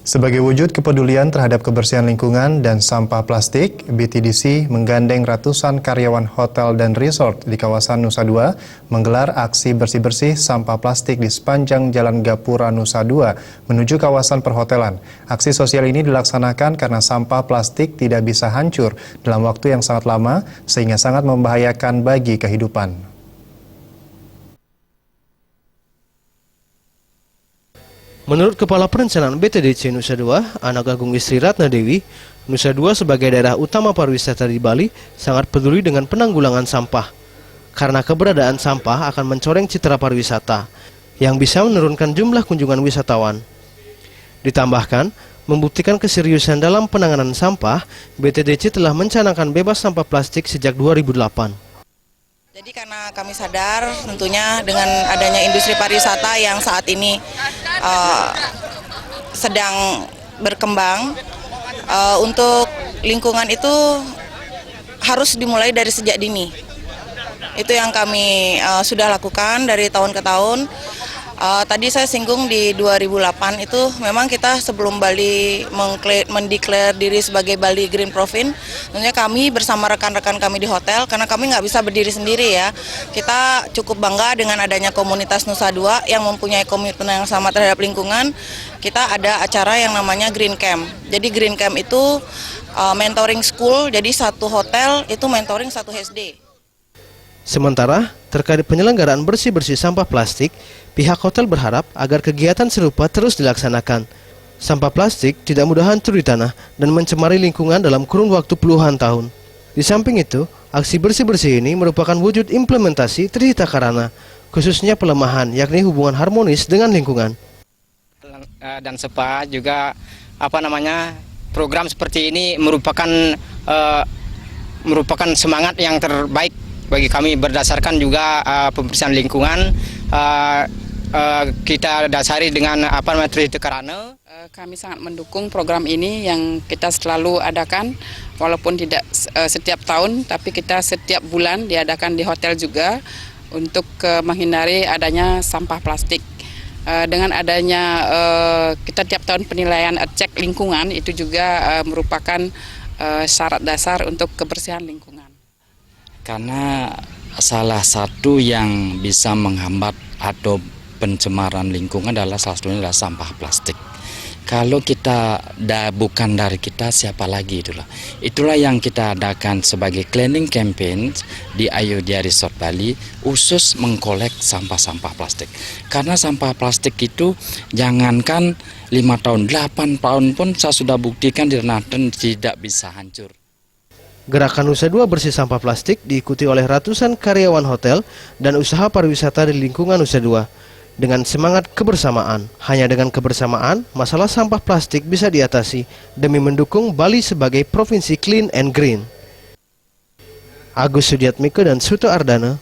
Sebagai wujud kepedulian terhadap kebersihan lingkungan dan sampah plastik, BTDC menggandeng ratusan karyawan hotel dan resort di kawasan Nusa Dua menggelar aksi bersih-bersih sampah plastik di sepanjang Jalan Gapura Nusa Dua menuju kawasan perhotelan. Aksi sosial ini dilaksanakan karena sampah plastik tidak bisa hancur dalam waktu yang sangat lama sehingga sangat membahayakan bagi kehidupan. Menurut Kepala Perencanaan BTDC Nusa Dua, Anak Agung Istri Ratna Dewi, Nusa Dua sebagai daerah utama pariwisata di Bali sangat peduli dengan penanggulangan sampah. Karena keberadaan sampah akan mencoreng citra pariwisata yang bisa menurunkan jumlah kunjungan wisatawan. Ditambahkan, membuktikan keseriusan dalam penanganan sampah, BTDC telah mencanangkan bebas sampah plastik sejak 2008. Jadi karena kami sadar tentunya dengan adanya industri pariwisata yang saat ini sedang berkembang, untuk lingkungan itu harus dimulai dari sejak dini. Itu yang kami sudah lakukan dari tahun ke tahun. Tadi saya singgung di 2008 itu memang kita sebelum Bali mendeklar diri sebagai Bali Green Province, tentunya kami bersama rekan-rekan kami di hotel, karena kami nggak bisa berdiri sendiri ya. Kita cukup bangga dengan adanya komunitas Nusa Dua yang mempunyai komitmen yang sama terhadap lingkungan. Kita ada acara yang namanya Green Camp. Jadi Green Camp itu mentoring school, jadi satu hotel itu mentoring satu SD. Sementara, terkait penyelenggaraan bersih-bersih sampah plastik, pihak hotel berharap agar kegiatan serupa terus dilaksanakan. Sampah plastik tidak mudah hancur di tanah dan mencemari lingkungan dalam kurun waktu puluhan tahun. Di samping itu, aksi bersih-bersih ini merupakan wujud implementasi Trihita Karana, khususnya pelemahan yakni hubungan harmonis dengan lingkungan. Dan SEPA juga program seperti ini merupakan semangat yang terbaik bagi kami berdasarkan juga pembersihan lingkungan. Kita dasari dengan Trihita Karana. Kami sangat mendukung program ini yang kita selalu adakan, walaupun tidak setiap tahun, tapi kita setiap bulan diadakan di hotel juga untuk menghindari adanya sampah plastik. Dengan adanya kita tiap tahun penilaian cek lingkungan, itu juga merupakan syarat dasar untuk kebersihan lingkungan. Karena salah satu yang bisa menghambat atau pencemaran lingkungan salah satunya adalah sampah plastik. Kalau kita bukan dari kita, siapa lagi itulah. Itulah yang kita adakan sebagai cleaning campaign di Ayodhya Resort Bali, khusus mengkolek sampah-sampah plastik. Karena sampah plastik itu jangankan 5 tahun, 8 tahun pun saya sudah buktikan dan tidak bisa hancur. Gerakan Nusa Dua bersih sampah plastik diikuti oleh ratusan karyawan hotel dan usaha pariwisata di lingkungan Nusa Dua. Dengan semangat kebersamaan, hanya dengan kebersamaan, masalah sampah plastik bisa diatasi demi mendukung Bali sebagai provinsi clean and green. Agus Sudiatmiko dan Suto Ardana.